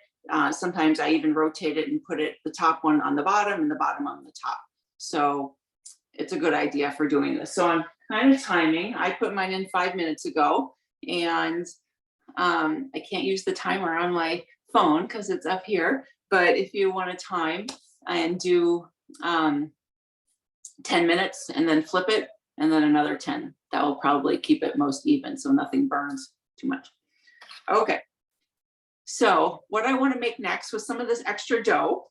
Sometimes I even rotate it and put the top one on the bottom and the bottom on the top. So it's a good idea for doing this. So I'm kind of timing. I put mine in 5 minutes ago, and I can't use the timer on my phone because it's up here. But if you want to time and do 10 minutes and then flip it, and then another 10, that will probably keep it most even so nothing burns too much. Okay. So what I want to make next was some of this extra dough.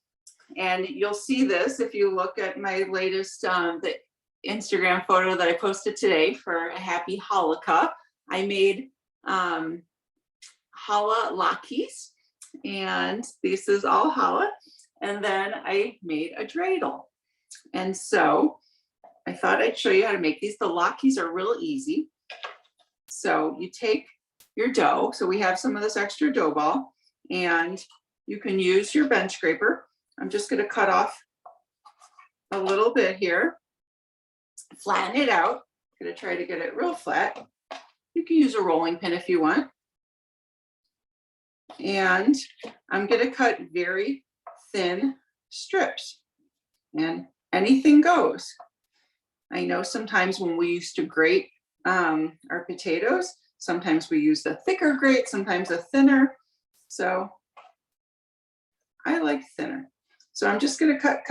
And you'll see this if you look at my latest the Instagram photo that I posted today for a happy Hanukkah. I made challah latkes, and this is all challah. And then I made a dreidel. And so I thought I'd show you how to make these. The latkes are real easy. So you take your dough. So we have some of this extra dough ball, and you can use your bench scraper. I'm just going to cut off a little bit here, flatten it out. I'm going to try to get it real flat. You can use a rolling pin if you want. And I'm going to cut very thin strips, and anything goes. I know sometimes when we used to grate our potatoes, sometimes we use a thicker grate, sometimes a thinner. So I like thinner. So I'm just going to cut.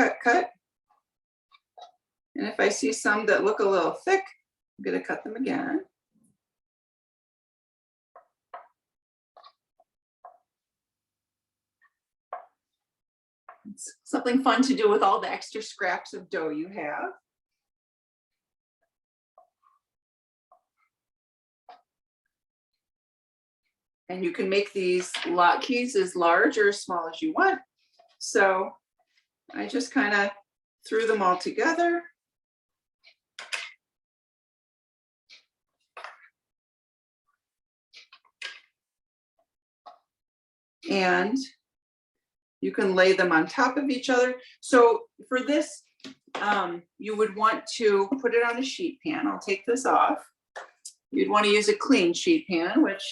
And if I see some that look a little thick, I'm going to cut them again. It's something fun to do with all the extra scraps of dough you have. And you can make these latkes as large or as small as you want. So I just kind of threw them all together. And you can lay them on top of each other. So for this, you would want to put it on a sheet pan. I'll take this off. You'd want to use a clean sheet pan, which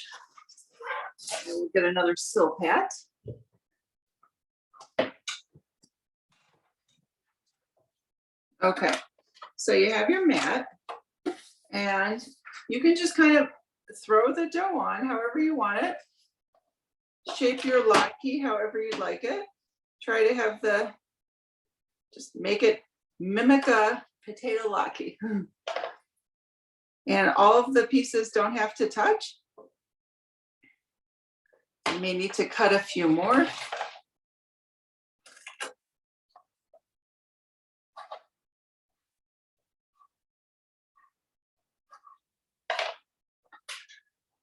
we'll get another Silpat. Okay, so you have your mat, and you can just kind of throw the dough on however you want it. Shape your latke however you'd like it. Try to have just make it mimic a potato latke. And all of the pieces don't have to touch. You may need to cut a few more.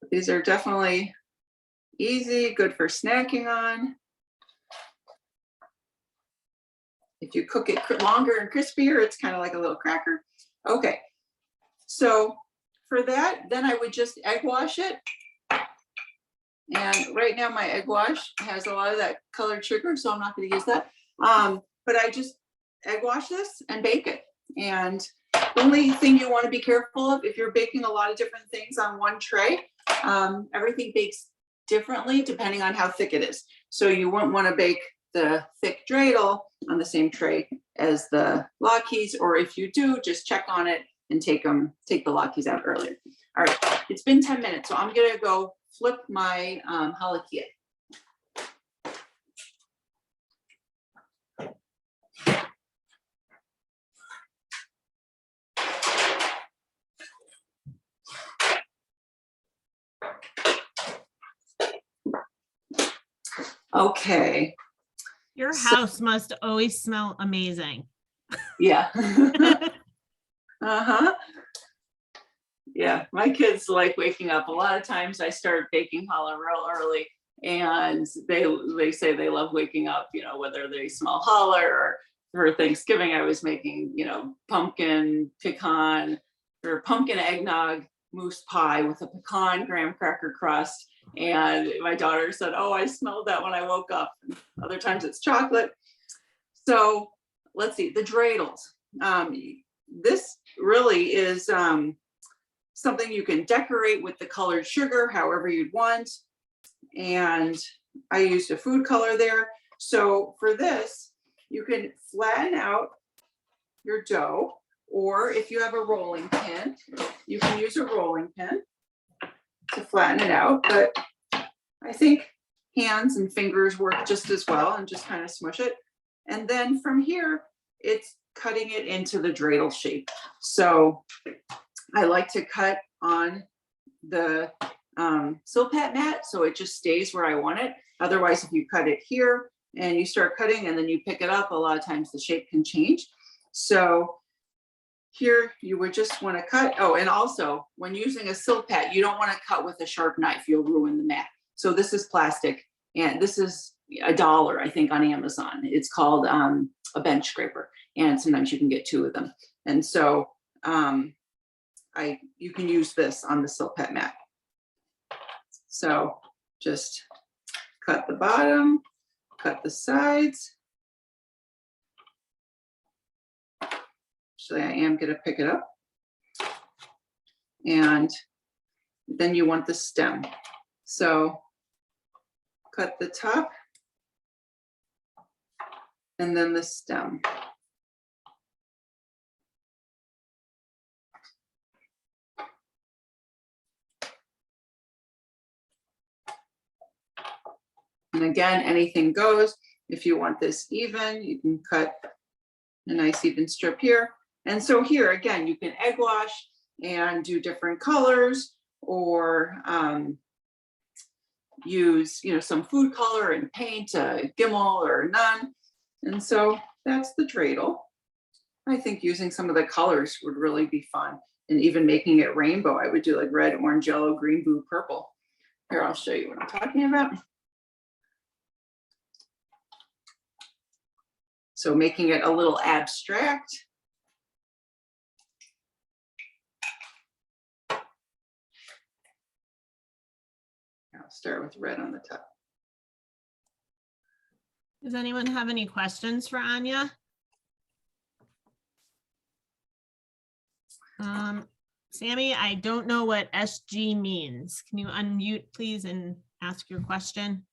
These are definitely Easy, good for snacking on. If you cook it longer and crispier, it's kind of like a little cracker. Okay, so for that, then I would just egg wash it. And right now my egg wash has a lot of that colored sugar, so I'm not going to use that. But I just egg wash this and bake it. And the only thing you want to be careful of, if you're baking a lot of different things on one tray, everything bakes differently depending on how thick it is. So you won't want to bake the thick dreidel on the same tray as the latkes, or if you do, just check on it and take the latkes out earlier. All right, it's been 10 minutes, so I'm gonna go flip my halakia. Okay. Your house must always smell amazing. Yeah. Uh-huh. Yeah, my kids like waking up. A lot of times I start baking challah real early, and they say they love waking up, you know, whether they smell challah, or for Thanksgiving I was making, you know, pumpkin pecan or pumpkin eggnog mousse pie with a pecan graham cracker crust. And my daughter said, oh, I smelled that when I woke up. Other times it's chocolate. So let's see, the dreidels. This really is something you can decorate with the colored sugar however you'd want. And I used a food color there. So for this, you can flatten out your dough, or if you have a rolling pin, you can use a rolling pin to flatten it out. But I think hands and fingers work just as well, and just kind of smush it. And then from here, it's cutting it into the dreidel shape. So I like to cut on the silpat mat so it just stays where I want it. Otherwise, if you cut it here and you start cutting and then you pick it up, a lot of times the shape can change. So here you would just want to cut. Oh, and also when using a silpat, you don't want to cut with a sharp knife. You'll ruin the mat. So this is plastic, and this is $1, I think, on Amazon. It's called a bench scraper, and sometimes you can get 2 of them. And so you can use this on the silpat mat. So just cut the bottom, cut the sides. Actually, I am going to pick it up. And then you want the stem. So cut the top and then the stem. And again, anything goes. If you want this even, you can cut a nice even strip here. And so here, again, you can egg wash and do different colors, or use, you know, some food color and paint a gimel or none. And so that's the dreidel. I think using some of the colors would really be fun. And even making it rainbow, I would do like red, orange, yellow, green, blue, purple. Here, I'll show you what I'm talking about. So making it a little abstract. I'll start with red on the top. Does anyone have any questions for Anya? Sammy, I don't know what SG means. Can you unmute, please, and ask your question?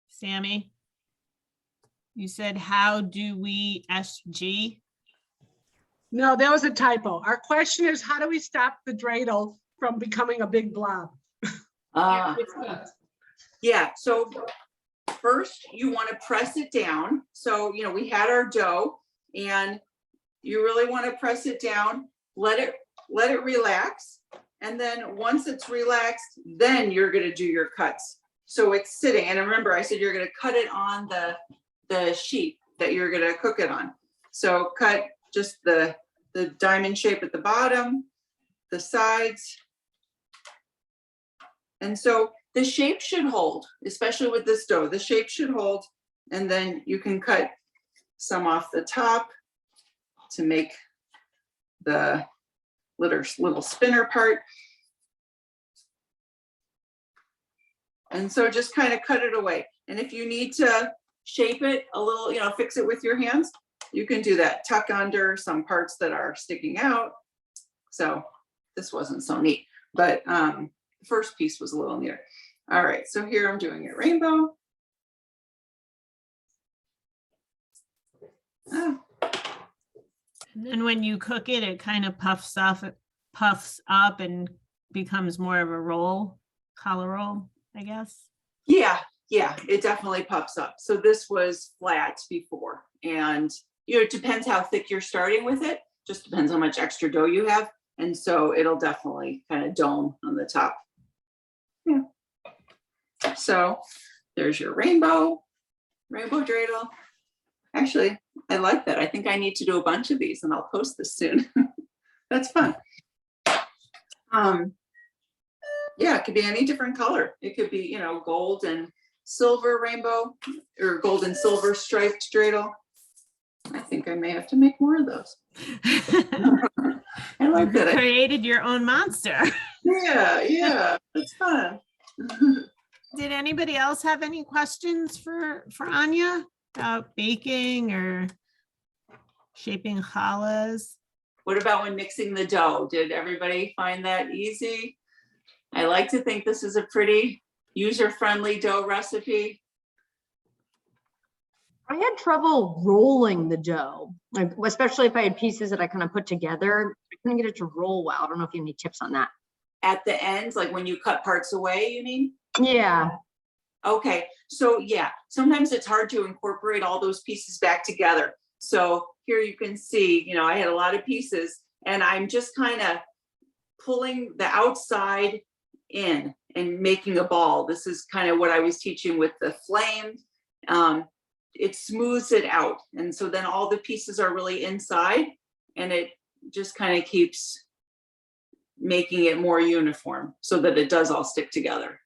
Sammy, you said, how do we SG? No, that was a typo. Our question is, how do we stop the dreidel from becoming a big blob? Yeah, so first you want to press it down. So, you know, we had our dough, and you really want to press it down, let it relax. And then once it's relaxed, then you're going to do your cuts. So it's sitting, and remember I said you're going to cut it on the sheet that you're going to cook it on. So cut just the diamond shape at the bottom, the sides. And so the shape should hold, especially with this dough, the shape should hold. And then you can cut some off the top to make the little spinner part. And so just kind of cut it away. And if you need to shape it a little, you know, fix it with your hands, you can do that. Tuck under some parts that are sticking out. So this wasn't so neat, but the first piece was a little neater. All right, so here I'm doing it rainbow. Ah. And then when you cook it, it kind of puffs up and becomes more of a roll, challah roll, I guess. Yeah, it definitely puffs up. So this was flat before, and you know, it depends how thick you're starting with it. Just depends how much extra dough you have. And so it'll definitely kind of dome on the top. Yeah. So there's your rainbow dreidel. Actually, I like that. I think I need to do a bunch of these and I'll post this soon. That's fun. Yeah, it could be any different color. It could be, you know, gold and silver rainbow or gold and silver striped dreidel. I think I may have to make more of those. I like that. You created your own monster. Yeah, it's fun. Did anybody else have any questions for Anya about baking or shaping challahs? What about when mixing the dough? Did everybody find that easy? I like to think this is a pretty user-friendly dough recipe. I had trouble rolling the dough, like especially if I had pieces that I kind of put together. I couldn't get it to roll well. I don't know if you have any tips on that. At the ends, like when you cut parts away, you mean? Yeah. Okay, so yeah, sometimes it's hard to incorporate all those pieces back together. So here you can see, you know, I had a lot of pieces and I'm just kind of pulling the outside in and making a ball. This is kind of what I was teaching with the flame. It smooths it out. And so then all the pieces are really inside and it just kind of keeps making it more uniform so that it does all stick together.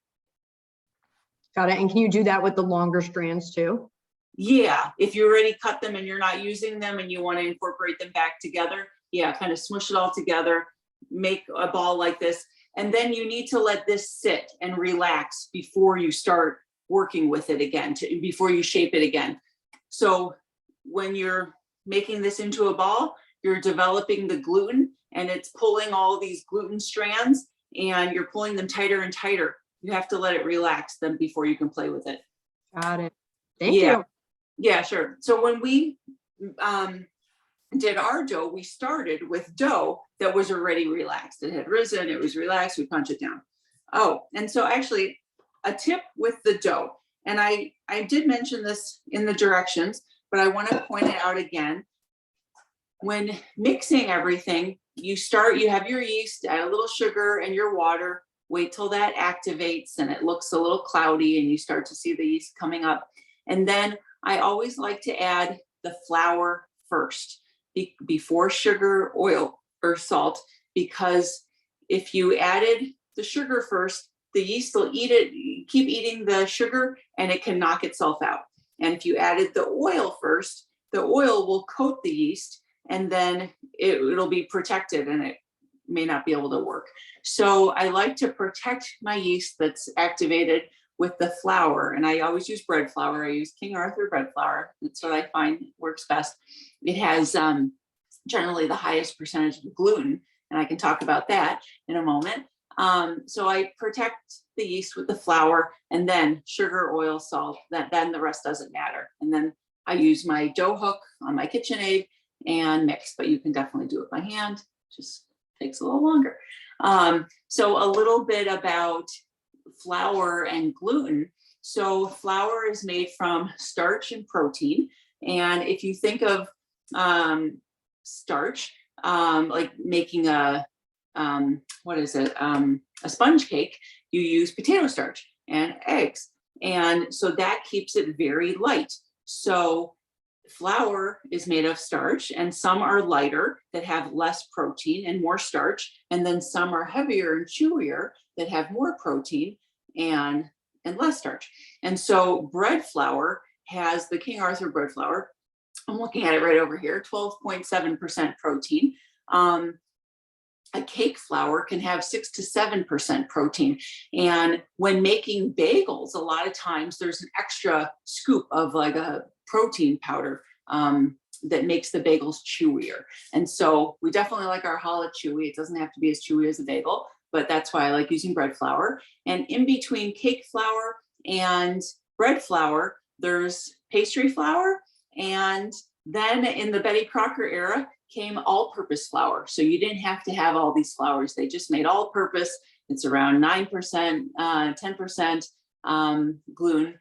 Got it. And can you do that with the longer strands too? Yeah, if you already cut them and you're not using them and you want to incorporate them back together, yeah, kind of smush it all together, make a ball like this. And then you need to let this sit and relax before you start working with it again, before you shape it again. So when you're making this into a ball, you're developing the gluten and it's pulling all these gluten strands and you're pulling them tighter and tighter. You have to let it relax them before you can play with it. Got it. Thank you. Yeah, sure. So when we did our dough, we started with dough that was already relaxed. It had risen, it was relaxed, we punch it down. Oh, and so actually a tip with the dough, and I did mention this in the directions, but I want to point it out again. When mixing everything, you have your yeast, add a little sugar and your water, wait till that activates and it looks a little cloudy and you start to see the yeast coming up. And then I always like to add the flour first before sugar, oil, or salt, because if you added the sugar first, the yeast will keep eating the sugar and it can knock itself out. And if you added the oil first, the oil will coat the yeast and then it'll be protected and it may not be able to work. So I like to protect my yeast that's activated with the flour, and I always use bread flour. I use King Arthur bread flour. That's what I find works best. It has generally the highest percentage of gluten, and I can talk about that in a moment. So I protect the yeast with the flour, and then sugar, oil, salt. Then the rest doesn't matter. And then I use my dough hook on my KitchenAid and mix, but you can definitely do it by hand. Just takes a little longer. So a little bit about flour and gluten. So flour is made from starch and protein. And if you think of starch, like making a sponge cake, you use potato starch and eggs. And so that keeps it very light. So flour is made of starch, and some are lighter that have less protein and more starch. And then some are heavier and chewier that have more protein and less starch. And so bread flour has the King Arthur bread flour. I'm looking at it right over here, 12.7% protein. A cake flour can have 6 to 7% protein. And when making bagels, a lot of times there's an extra scoop of like a protein powder that makes the bagels chewier. And so we definitely like our challah chewy. It doesn't have to be as chewy as a bagel, but that's why I like using bread flour. And in between cake flour and bread flour, there's pastry flour. And then in the Betty Crocker era came all-purpose flour. So you didn't have to have all these flours. They just made all-purpose. It's around 9%, 10% gluten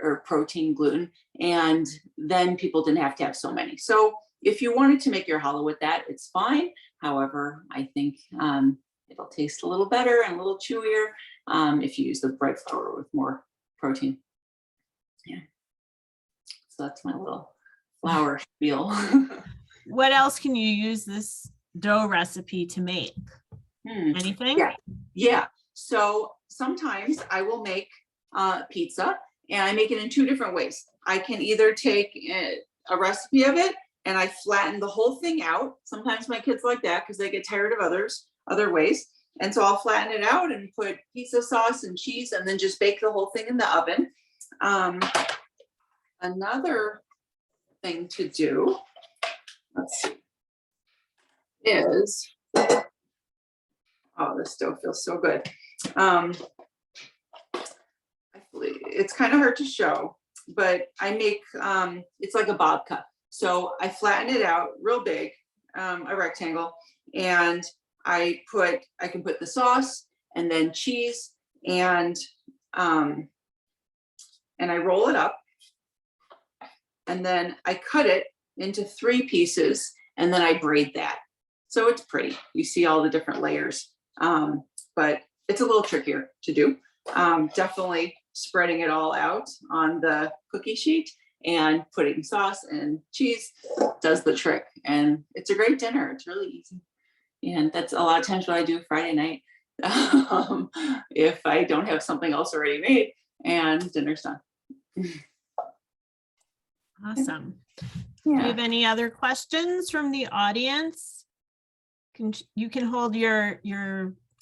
or protein gluten. And then people didn't have to have so many. So if you wanted to make your challah with that, it's fine. However, I think it'll taste a little better and a little chewier if you use the bread flour with more protein. Yeah. So that's my little flour spiel. What else can you use this dough recipe to make? Anything? Yeah. So sometimes I will make pizza, and I make it in 2 different ways. I can either take a recipe of it and I flatten the whole thing out. Sometimes my kids like that because they get tired of other ways. And so I'll flatten it out and put pizza sauce and cheese and then just bake the whole thing in the oven. Another thing to do, let's see, is, oh, this dough feels so good. It's kind of hard to show, but I make, it's like a babka. So I flatten it out real big, a rectangle, and I can put the sauce and then cheese and I roll it up, and then I cut it into 3 pieces, and then I braid that. So it's pretty. You see all the different layers, but it's a little trickier to do. Definitely spreading it all out on the cookie sheet and putting sauce and cheese does the trick. And it's a great dinner. It's really easy. And that's a lot of times what I do Friday night if I don't have something else already made and dinner's done. Awesome. Do you have any other questions from the audience? You can hold your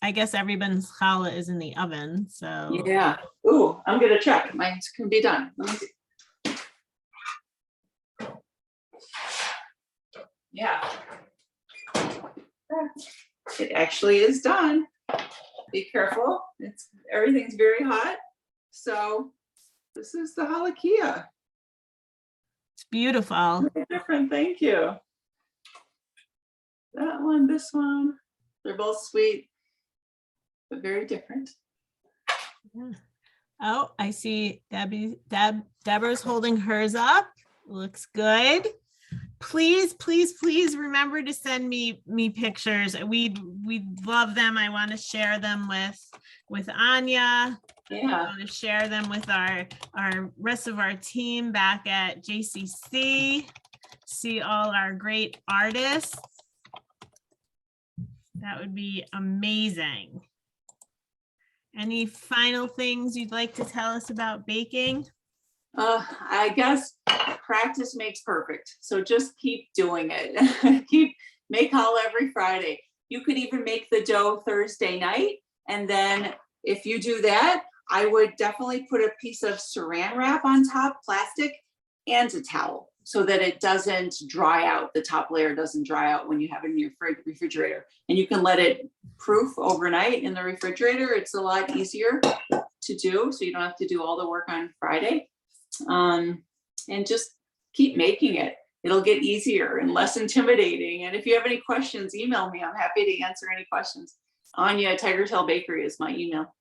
I guess everyone's challah is in the oven, so. Yeah. Ooh, I'm gonna check. Mine can be done. Let me see. Yeah. It actually is done. Be careful. Everything's very hot. So this is the halakhiah. It's beautiful. Very different. Thank you. That one, this one. They're both sweet, but very different. Yeah. Oh, I see Deborah's holding hers up. Looks good. Please, please, please remember to send me pictures. We'd love them. I want to share them with Anya. Yeah. I want to share them with our rest of our team back at JCC. See all our great artists. That would be amazing. Any final things you'd like to tell us about baking? I guess practice makes perfect. So just keep doing it. Make challah every Friday. You could even make the dough Thursday night. And then if you do that, I would definitely put a piece of saran wrap on top, plastic, and a towel so that it doesn't dry out. The top layer doesn't dry out when you have it in your refrigerator. And you can let it proof overnight in the refrigerator. It's a lot easier to do, so you don't have to do all the work on Friday. And just keep making it. It'll get easier and less intimidating. And if you have any questions, email me. I'm happy to answer any questions. Anya at Tiger Tail Bakery is my email.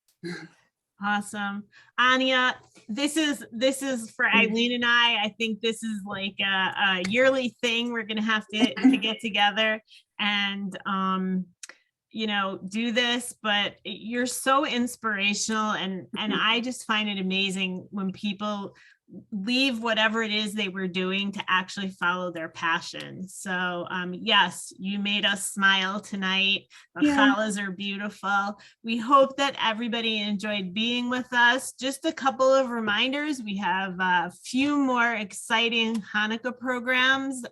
Awesome. Anya, this is for Eileen and I think this is like a yearly thing. We're going to have to get together and, do this, but you're so inspirational. And I just find it amazing when people leave whatever it is they were doing to actually follow their passion. So yes, you made us smile tonight. The Yeah. challahs are beautiful. We hope that everybody enjoyed being with us. Just a couple of reminders. We have a few more exciting Hanukkah programs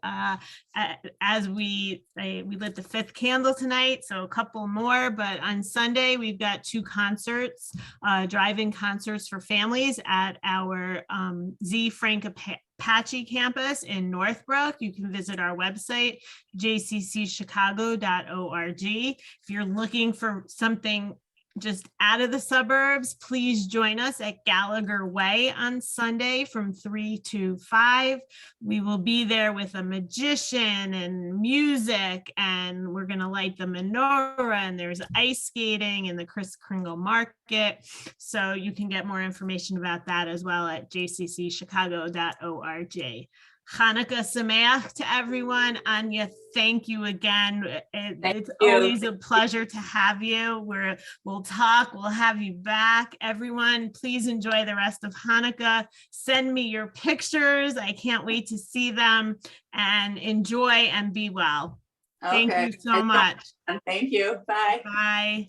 as we lit the 5th candle tonight, so a couple more, but on Sunday, we've got 2 concerts, drive-in concerts for families at our Z. Frank Apache campus in Northbrook. You can visit our website, jccchicago.org. If you're looking for something just out of the suburbs, please join us at Gallagher Way on Sunday from 3 to 5. We will be there with a magician and music, and we're going to light the menorah, and there's ice skating in the Kris Kringle Market. So you can get more information about that as well at jccchicago.org. Hanukkah Sameach to everyone. Anya, thank you again. It's you. always a pleasure to have you. We'll talk, we'll have you back. Everyone, please enjoy the rest of Hanukkah. Send me your pictures. I can't wait to see them, and enjoy and be well. Thank Okay. you so much. Thank you. Bye. Bye.